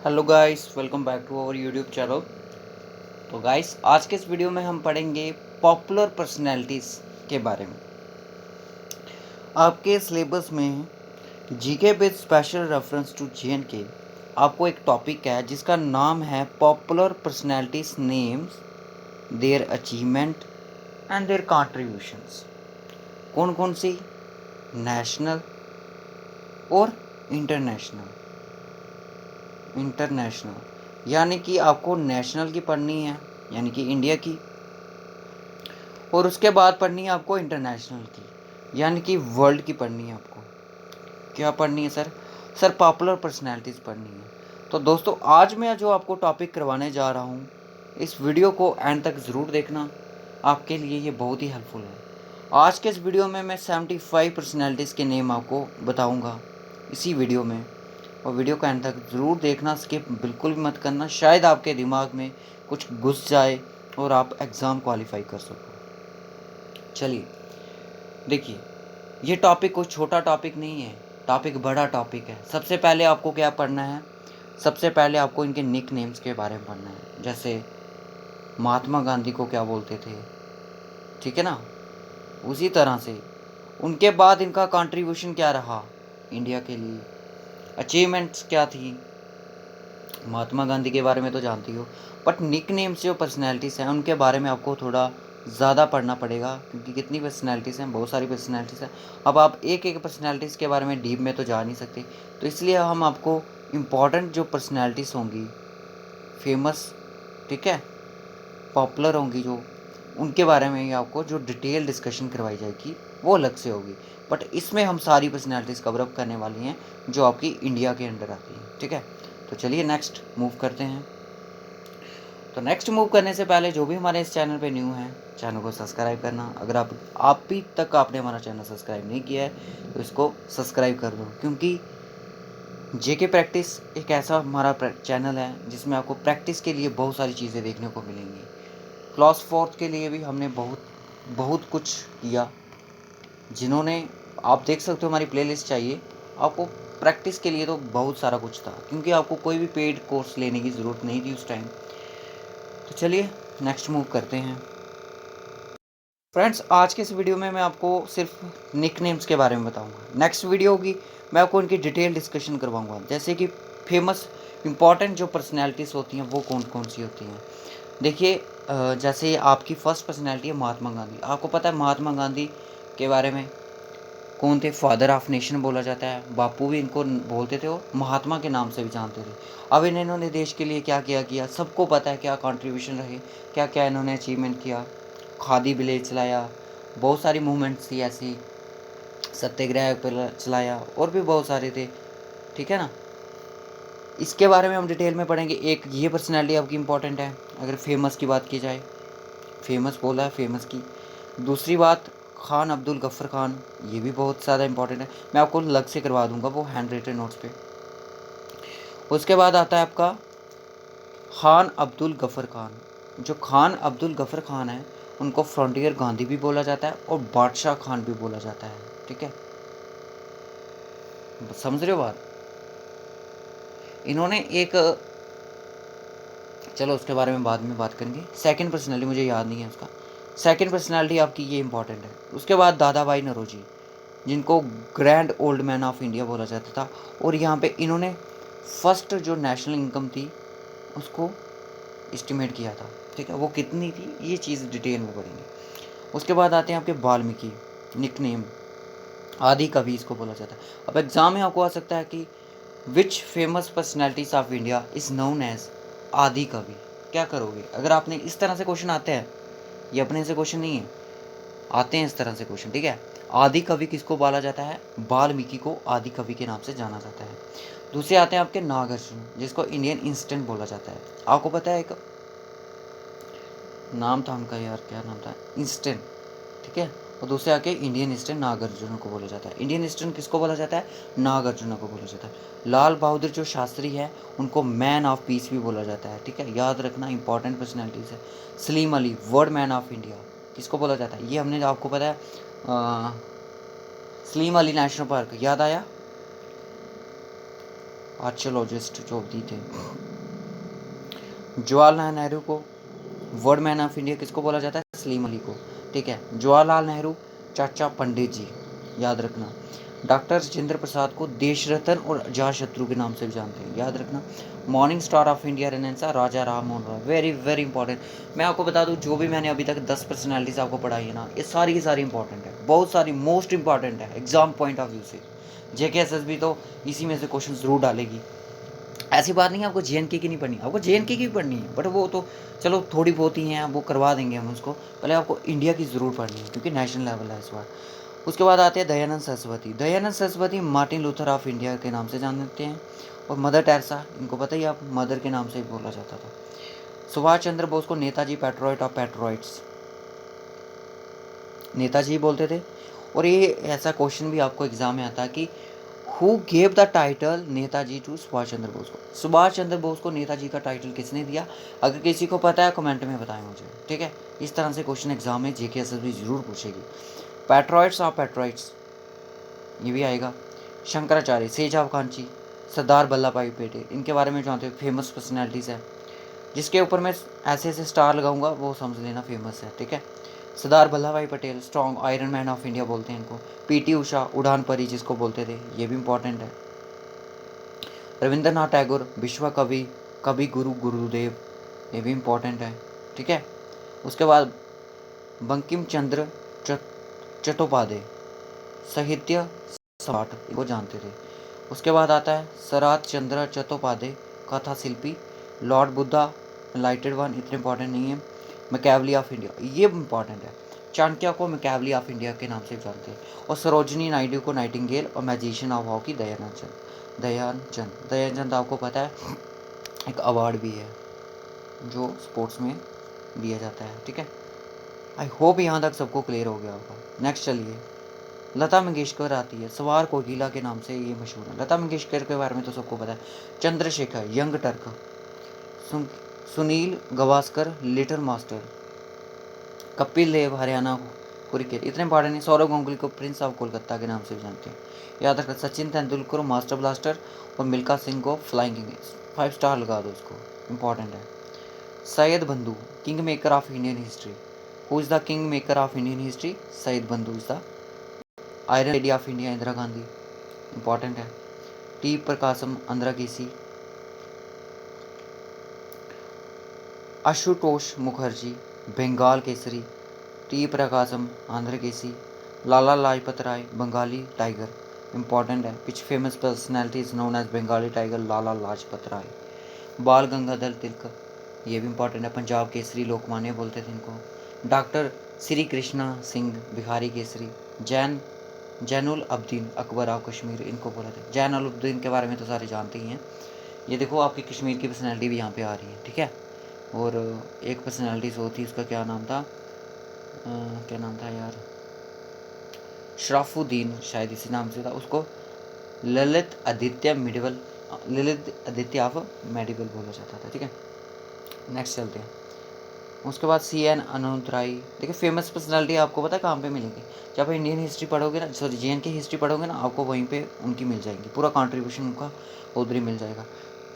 Hello guys, welcome back to our YouTube channel. तो guys, आज के इस वीडियो में हम पढ़ेंगे पॉपुलर पर्सनैलिटीज़ के बारे में। आपके सिलेबस में GK with special reference to GNK आपको एक टॉपिक है जिसका नाम है popular personalities names, their achievement and their contributions. कौन कौन सी? नेशनल और इंटरनेशनल यानी कि आपको नेशनल की पढ़नी है, यानी कि इंडिया की, और उसके बाद पढ़नी है आपको इंटरनेशनल की, यानी कि वर्ल्ड की पढ़नी है। आपको क्या पढ़नी है सर पॉपुलर पर्सनैलिटीज़ पढ़नी है। तो दोस्तों, आज मैं जो आपको टॉपिक करवाने जा रहा हूँ, इस वीडियो को एंड तक ज़रूर देखना, आपके लिए ये बहुत ही हेल्पफुल है। आज के इस वीडियो में मैं 75 पर्सनैलिटीज़ के नेम आपको बताऊँगा इसी वीडियो में, और वीडियो का एंड तक ज़रूर देखना, स्किप बिल्कुल भी मत करना। शायद आपके दिमाग में कुछ घुस जाए और आप एग्ज़ाम क्वालिफाई कर सको। चलिए देखिए, ये टॉपिक कोई छोटा टॉपिक नहीं है, टॉपिक बड़ा टॉपिक है। सबसे पहले आपको क्या पढ़ना है? सबसे पहले आपको इनके निक नेम्स के बारे में पढ़ना है। जैसे महात्मा गांधी को क्या बोलते थे, ठीक है ना? उसी तरह से उनके बाद इनका कंट्रीब्यूशन क्या रहा इंडिया के लिए, अचीवमेंट्स क्या थी। महात्मा गांधी के बारे में तो जानती हो, बट निक नेम्स जो पर्सनैलिटीज़ हैं उनके बारे में आपको थोड़ा ज़्यादा पढ़ना पड़ेगा, क्योंकि कितनी पर्सनैलिटीज़ हैं, बहुत सारी पर्सनैलिटीज़ हैं। अब आप एक एक पर्सनैलिटीज़ के बारे में डीप में तो जा नहीं सकते, तो इसलिए हम आपको इम्पॉर्टेंट जो पर्सनैलिटीज़ होंगी, फेमस, ठीक है, पॉपुलर होंगी जो, उनके बारे में ही आपको जो डिटेल डिस्कशन करवाई जाएगी वो अलग से होगी। बट इसमें हम सारी पर्सनैलिटीज़ कवर अप करने वाली हैं जो आपकी इंडिया के अंडर आती हैं, ठीक है। तो चलिए नेक्स्ट मूव करते हैं। तो नेक्स्ट मूव करने से पहले जो भी हमारे इस चैनल पे न्यू हैं, चैनल को सब्सक्राइब करना। अगर आप अभी तक आपने हमारा चैनल सब्सक्राइब नहीं किया है तो इसको सब्सक्राइब कर दो, क्योंकि जेके प्रैक्टिस एक ऐसा हमारा चैनल है जिसमें आपको प्रैक्टिस के लिए बहुत सारी चीज़ें देखने को मिलेंगी। क्लास फोर्थ के लिए भी हमने बहुत बहुत कुछ किया। जिन्होंने, आप देख सकते हो, हमारी प्लेलिस्ट चाहिए आपको। प्रैक्टिस के लिए तो बहुत सारा कुछ था, क्योंकि आपको कोई भी पेड कोर्स लेने की ज़रूरत नहीं थी उस टाइम। तो चलिए नेक्स्ट मूव करते हैं। फ्रेंड्स, आज के इस वीडियो में मैं आपको सिर्फ निक नेम्स के बारे में बताऊंगा। नेक्स्ट वीडियो होगी, मैं आपको इनकी डिटेल डिस्कशन करवाऊंगा, जैसे कि फेमस इंपॉर्टेंट जो पर्सनैलिटीज़ होती हैं वो कौन कौन सी होती हैं। देखिए, जैसे आपकी फ़र्स्ट पर्सनैलिटी है महात्मा गांधी। आपको पता है महात्मा गांधी के बारे में कौन थे? फादर ऑफ नेशन बोला जाता है, बापू भी इनको बोलते थे, वो महात्मा के नाम से भी जानते थे। अब इन्होंने देश के लिए क्या किया सबको पता है, क्या कंट्रीब्यूशन रहे, क्या क्या इन्होंने अचीवमेंट किया। खादी विलेज चलाया, बहुत सारी मूवमेंट्स थी ऐसी, सत्याग्रह चलाया, और भी बहुत सारे थे, ठीक है ना। इसके बारे में हम डिटेल में पढ़ेंगे। एक ये पर्सनैलिटी आपकी इंपॉर्टेंट है अगर फेमस की बात की जाए, फेमस बोला है, फेमस की। दूसरी बात, खान अब्दुल गफ़र खान, ये भी बहुत ज़्यादा इंपॉर्टेंट है, मैं आपको अलग से करवा दूंगा वो हैंड रिटन नोट्स पे। उसके बाद आता है आपका खान अब्दुल गफ़र खान। जो खान अब्दुल गफ़र खान है उनको फ्रंटियर गांधी भी बोला जाता है और बादशाह खान भी बोला जाता है, ठीक है। समझ रहे हो बात? इन्होंने एक, चलो उसके बारे में बाद में बात करेंगे। सेकंड पर्सनैलिटी मुझे याद नहीं है उसका। सेकंड पर्सनैलिटी आपकी ये इंपॉर्टेंट है। उसके बाद दादा भाई नौरोजी, जिनको grand old man of India बोला जाता था, और यहाँ पे इन्होंने फर्स्ट जो नेशनल इनकम थी उसको एस्टिमेट किया था, ठीक है। वो कितनी थी ये चीज़ डिटेल में पढ़ेंगे। उसके बाद आते हैं आपके वाल्मीकि, निकनेम आदि कवि इसको बोला जाता है। अब एग्ज़ाम में आपको आ सकता है कि which famous personalities of India is known as आदि कवि। क्या करोगे अगर आपने इस तरह से क्वेश्चन आते हैं? ये अपने से क्वेश्चन नहीं है, आते हैं इस तरह से क्वेश्चन, ठीक है। आदि कवि किसको बोला जाता है? वाल्मीकि को आदि कवि के नाम से जाना जाता है। दूसरे आते हैं आपके नागार्जुन, जिसको इंडियन इंस्टेंट बोला जाता है। आपको पता है एक नाम था उनका, यार क्या नाम था, इंस्टेंट, ठीक है। और दूसरे आके इंडियन ईस्टर्न, नागार्जुन को बोला जाता है। इंडियन ईस्टर्न किसको बोला जाता है? नागार्जुन को बोला जाता है। लाल बहादुर जो शास्त्री है उनको मैन ऑफ पीस भी बोला जाता है, ठीक है, याद रखना, इंपॉर्टेंट पर्सनैलिटीज़ है। Salim Ali world man of India किसको बोला जाता है? ये हमने आपको पता है, सलीम अली नेशनल पार्क, याद आया? आर्कियोलॉजिस्ट जो भी थे। जवाहरलाल नेहरू को वर्ल्ड मैन ऑफ इंडिया किसको बोला जाता है? सलीम अली को। ठीक है, जवाहरलाल नेहरू चाचा पंडित जी, याद रखना। डॉक्टर राजेंद्र प्रसाद को देश रत्न और अजातशत्रु के नाम से भी जानते हैं, याद रखना। Morning star of India Renaissance Raja Ram Mohan Roy, very very important. मैं आपको बता दूं, जो भी मैंने अभी तक 10 पर्सनैलिटीज आपको पढ़ाई है ना, ये सारी की सारी इंपॉर्टेंट है, बहुत सारी मोस्ट इंपॉर्टेंट है एग्जाम पॉइंट ऑफ व्यू से। JKSSB तो इसी में से क्वेश्चन जरूर डालेगी। ऐसी बात नहीं है आपको JNK की नहीं पढ़नी, आपको JNK की भी पढ़नी है, बट वो तो चलो थोड़ी बहुत ही हैं, वो करवा देंगे हम उसको। पहले आपको इंडिया की ज़रूर पढ़नी है क्योंकि नेशनल लेवल है इस बार। उसके बाद आते हैं Dayanand Saraswati. Dayanand Saraswati Martin Luther of India के नाम से जानते हैं। और मदर टेरेसा, इनको पता ही आप, मदर के नाम से ही बोला जाता था। सुभाष चंद्र बोस को नेताजी पेट्रोइट ऑफ पेट्रोइट्स, नेताजी बोलते थे। और ये ऐसा क्वेश्चन भी आपको एग्जाम में आता है कि who gave the title Netaji to Subhash Chandra Bose को। सुभाष चंद्र बोस को नेताजी का टाइटल किसने दिया? अगर किसी को पता है कमेंट में बताएं मुझे, ठीक है। इस तरह से क्वेश्चन एग्जाम में JKSSB जरूर पूछेगी। पेट्रोइट्स ऑफ पेट्रोइट्स, ये भी आएगा। शंकराचार्य, सेज ऑफ कांची, सरदार वल्लभ भाई पटेल, इनके बारे में जानते हो, फेमस पर्सनैलिटीज़ है। जिसके ऊपर मैं ऐसे ऐसे स्टार लगाऊंगा वो समझ लेना फेमस है, ठीक है। सरदार वल्लभ भाई Patel, strong iron man of India बोलते हैं इनको। PT उषा, उड़ान परी जिसको बोलते थे, ये भी इंपॉर्टेंट है। रविंद्रनाथ टैगोर, विश्व कवि, कवि गुरु गुरुदेव, ये भी इंपॉर्टेंट है, ठीक है। उसके बाद बंकिम चंद्र चट्टोपाध्याय, साहित्य सम्राट, वो जानते थे। उसके बाद आता है शरत चंद्र चट्टोपाध्याय, कथा शिल्पी। लॉर्ड बुद्धा, लाइटेड वन, इतने इंपॉर्टेंट नहीं है। मैकेवली ऑफ इंडिया, ये इंपॉर्टेंट है। चाणक्य को मैकेवली ऑफ इंडिया के नाम से जानते हैं। और सरोजनी नायडू को नाइटिंगेल, और मैजिशियन ऑफ हॉकी दयानचंद आपको पता है एक अवार्ड भी है जो स्पोर्ट्स में दिया जाता है, ठीक है। आई होप यहाँ तक सबको क्लियर हो गया होगा। नेक्स्ट चलिए, लता मंगेशकर आती है, सवार कोकिला के नाम से ये मशहूर है। लता मंगेशकर के बारे में तो सबको पता है। Chandrashekhar, young Turk. Sunil Gavaskar, little master. Kapil Dev, Haryana cricket, इतने इंपॉर्टेंट नहीं। सौरव गांगुली को प्रिंस ऑफ कोलकाता के नाम से भी जानते हैं, याद रखना। Sachin Tendulkar, master blaster. और मिल्खा सिंह को फ्लाइंग किंग, 5 स्टार लगा दो इसको, इंपॉर्टेंट है। Syed Bandhu, king maker of Indian history. Who is the king maker of Indian history? Syed Bandhu is the iron lady of India, Indira Gandhi, important है। T Prakasam, Andhra Kesari. Ashutosh Mukherjee, Bengal Kesari. T Prakasam, Andhra Kesari. Lala Lajpat Rai, Bengali tiger, important है। Which famous personality is known as Bengali tiger? Lala Lajpat Rai. Bal Gangadhar तिलक, ये भी important है, पंजाब केसरी लोकमान्य बोलते थे इनको। Doctor Shri Krishna Singh, Bihari Kesari. Zainul Abdeen, Akbar of Kashmir, इनको बोला था। जैनुल अब्दीन के बारे में तो सारे जानते ही हैं। ये देखो आपकी कश्मीर की पर्सनैलिटी भी यहाँ पे आ रही है, ठीक है। और एक पर्सनैलिटी जो थी उसका क्या नाम था, क्या नाम था यार, शराफुद्दीन शायद इसी नाम से था। उसको ललित आदित्य ऑफ मेडिवल बोला जाता था, ठीक है। नेक्स्ट चलते हैं। उसके बाद CN अनंत राय। देखिए फेमस पर्सनालिटी आपको पता है कहाँ पे मिलेंगी? जब आप इंडियन हिस्ट्री पढ़ोगे ना, सॉरी JNK हिस्ट्री पढ़ोगे ना, आपको वहीं पे उनकी मिल जाएंगी, पूरा कंट्रीब्यूशन उनका उधर ही मिल जाएगा।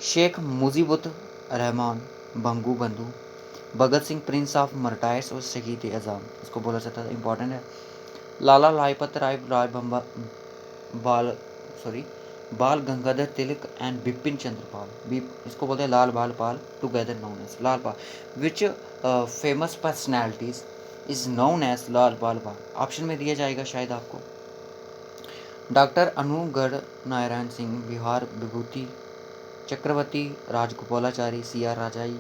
शेख मुजीबुर रहमान, बंगू बंधु। भगत सिंह, प्रिंस ऑफ मर्टायर्स और शहीद आज़म, इसको बोला जाता था, इंपॉर्टेंट है। लाला लाजपत राय, बाल सॉरी बाल गंगाधर तिलक एंड बिपिन चंद्र पाल, इसको बोलते हैं Lal Bal Pal, together known as Lal Pal. Which famous personalities is known as Lal Bal Pal? Option में दिया जाएगा शायद आपको। Doctor Anugrah Narayan Singh, Bihar Vibhuti Chakravarti, Rajagopalachari, CR Rajaji.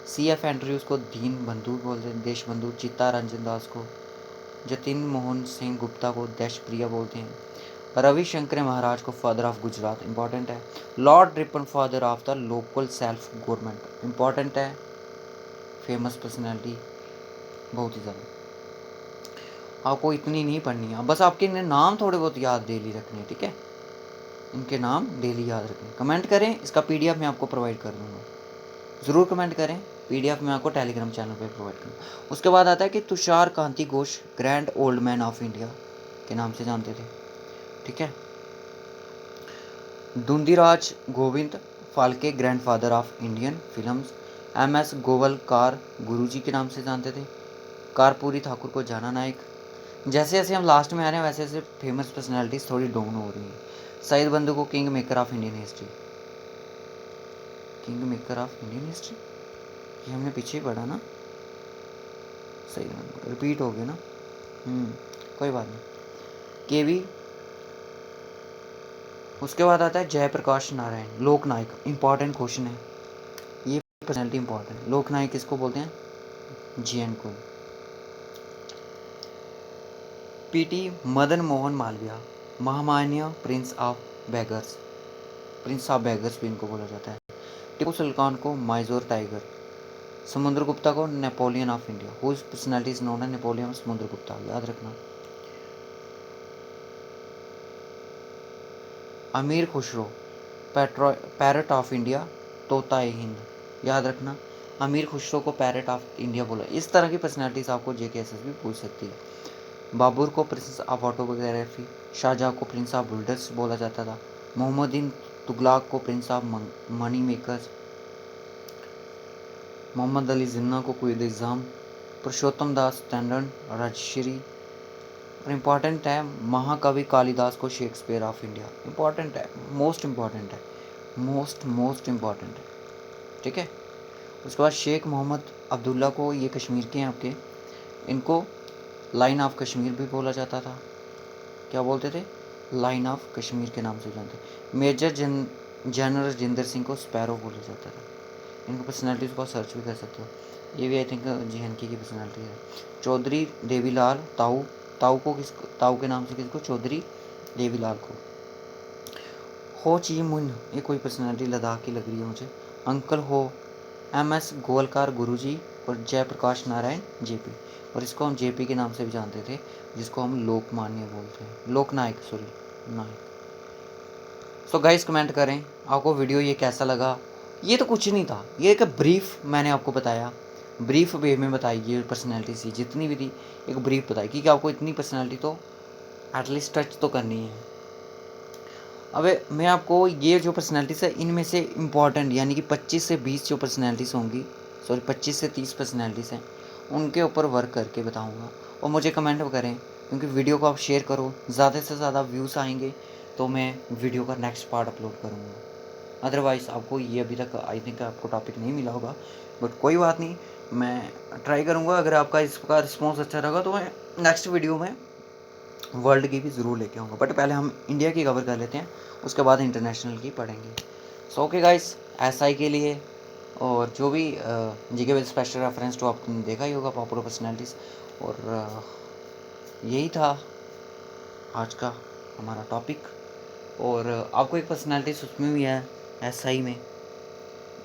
CF Andrews को दीन बंधु बोलते हैं, देश बंधु। चित्ता रंजन दास को, जतिन मोहन सिंह गुप्ता को देश प्रिय बोलते हैं। रविशंकर महाराज को फादर ऑफ गुजरात, इंपॉर्टेंट है। Lord Ripon, father of the local self government, important है। फेमस पर्सनैलिटी बहुत ही ज़्यादा, आपको इतनी नहीं पढ़नी है, बस आपके नाम थोड़े बहुत याद डेली रखने, ठीक है। इनके नाम डेली याद रखने। कमेंट करें, इसका PDF मैं आपको प्रोवाइड कर दूँगा, ज़रूर कमेंट करें। PDF मैं आपको टेलीग्राम चैनल पे प्रोवाइड करूँगा। उसके बाद आता है कि Tushar Kanti Ghosh, grand old man of India के नाम से जानते थे, ठीक है। Dhundiraj Govind Phalke, grandfather of Indian films. MS Golwalkar Guruji के नाम से जानते थे। कर्पूरी ठाकुर को जाना नायक। जैसे जैसे हम लास्ट में आ रहे हैं वैसे वैसे फेमस पर्सनैलिटीज थोड़ी डाउन हो रही हैं। सईद बंधु को king maker of Indian history. King maker of Indian history ये हमने पीछे ही पढ़ा ना, सही रिपीट हो गया ना। कोई बात नहीं। केवी। उसके बाद आता है जयप्रकाश नारायण, लोकनायक। इंपॉर्टेंट क्वेश्चन है ये, पर्सनैलिटी इंपॉर्टेंट। लोकनायक किसको बोलते हैं? GN को। PT मदन मोहन मालविया, महामान्य prince of beggars. Prince of beggars भी इनको बोला जाता है। टीपू सुल्तान को माइजोर टाइगर। समुद्रगुप्ता को Napoleon of India. Whose personality is known as Napoleon Samudragupta, याद रखना। अमीर खुसरो, पैरट ऑफ इंडिया, तोता ए हिंद, याद रखना। अमीर खुसरो को पैरट ऑफ इंडिया बोला। इस तरह की पर्सनैलिटीज आपको JK भी पूछ सकती है। बाबर को प्रिंस ऑफ ऑटोग्राफी। शाहजहाँ को प्रिंस ऑफ बुल्डर्स बोला जाता था। मोहम्मद बिन तुगलक को prince of money makers. Mohammad Ali Jinnah को क्वीद एग्जाम। पुरुषोत्तम दास स्टैंडर्ड राजश्री। और इम्पॉर्टेंट है महाकवि कालिदास को शेक्सपियर ऑफ इंडिया। इम्पॉर्टेंट है, मोस्ट इम्पॉर्टेंट है, मोस्ट इम्पॉर्टेंट है, ठीक है। उसके बाद शेख मोहम्मद अब्दुल्ला को, ये कश्मीर के हैं आपके, इनको लाइन ऑफ कश्मीर भी बोला जाता था। क्या बोलते थे? लाइन ऑफ कश्मीर के नाम से जानते। मेजर जनरल राजेंद्र सिंह को स्पैरो बोला जाता था। इनको पर्सनैलिटीज़ को सर्च भी कर सकते हो। ये भी आई थिंक GNK की पर्सनैलिटी है। चौधरी देवीलाल ताऊ। ताऊ के नाम से किसको? चौधरी देवीलाल को। हो ची मुन, ये कोई पर्सनैलिटी लद्दाख की लग रही है मुझे। अंकल हो। MS गोवलकार गुरुजी। और जयप्रकाश नारायण JP। और इसको हम JP के नाम से भी जानते थे, जिसको हम लोकमान्य बोलते हैं, लोकनायक, सॉरी नायक। सो गाइस कमेंट करें आपको वीडियो ये कैसा लगा। ये तो कुछ नहीं था, ये एक ब्रीफ मैंने आपको बताया, ब्रीफ वे में बताई ये पर्सनैलिटी सी जितनी भी थी, एक ब्रीफ बताई क्योंकि आपको इतनी पर्सनैलिटी तो एटलीस्ट टच तो करनी है। अब मैं आपको ये जो पर्सनैलिटीज़ है इनमें से इम्पॉर्टेंट यानी कि 25 से 20 जो पर्सनैलिटीज़ होंगी, सॉरी 25 से 30 पर्सनैलिटीज़ हैं, उनके ऊपर वर्क करके बताऊँगा। और मुझे कमेंट करें क्योंकि वीडियो को आप शेयर करो, ज़्यादा से ज़्यादा व्यूज़ आएंगे तो मैं वीडियो का नेक्स्ट पार्ट अपलोड करूँगा। अदरवाइज़ आपको ये अभी तक आई थिंक आपको टॉपिक नहीं मिला होगा, बट कोई बात नहीं, मैं ट्राई करूँगा। अगर आपका इसका रिस्पॉन्स अच्छा रहा तो मैं नेक्स्ट वीडियो में वर्ल्ड की भी ज़रूर लेके आऊँगा, बट पहले हम इंडिया की कवर कर लेते हैं, उसके बाद इंटरनेशनल की पढ़ेंगे। सो ओके गाइस, SI के लिए और जो भी GK विद स्पेशल रेफरेंस तो आपने देखा ही होगा, पॉपुलर पर्सनैलिटीज़। और यही था आज का हमारा टॉपिक। और आपको एक पर्सनैलिटी उसमें भी है SI में,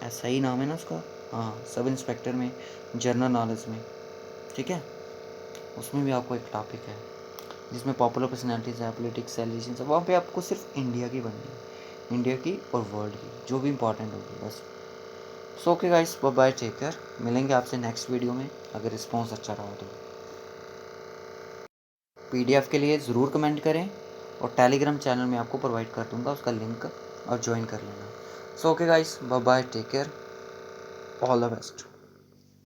SI नाम है ना उसका, हाँ, सब इंस्पेक्टर में, जनरल नॉलेज में, ठीक है, उसमें भी आपको एक टॉपिक है जिसमें पॉपुलर पर्सनैलिटीज़ है, पॉलिटिक्स, रिलीजन, वहाँ पे आपको सिर्फ इंडिया की बननी है, इंडिया की और वर्ल्ड की जो भी इंपॉर्टेंट होगी बस। So okay guys, bye bye, take care. मिलेंगे आपसे नेक्स्ट वीडियो में अगर रिस्पॉन्स अच्छा रहा तो। PDF के लिए ज़रूर कमेंट करें और टेलीग्राम चैनल में आपको प्रोवाइड कर दूंगा उसका लिंक, और ज्वाइन कर लेना। So okay guys, bye bye, take care, all the best.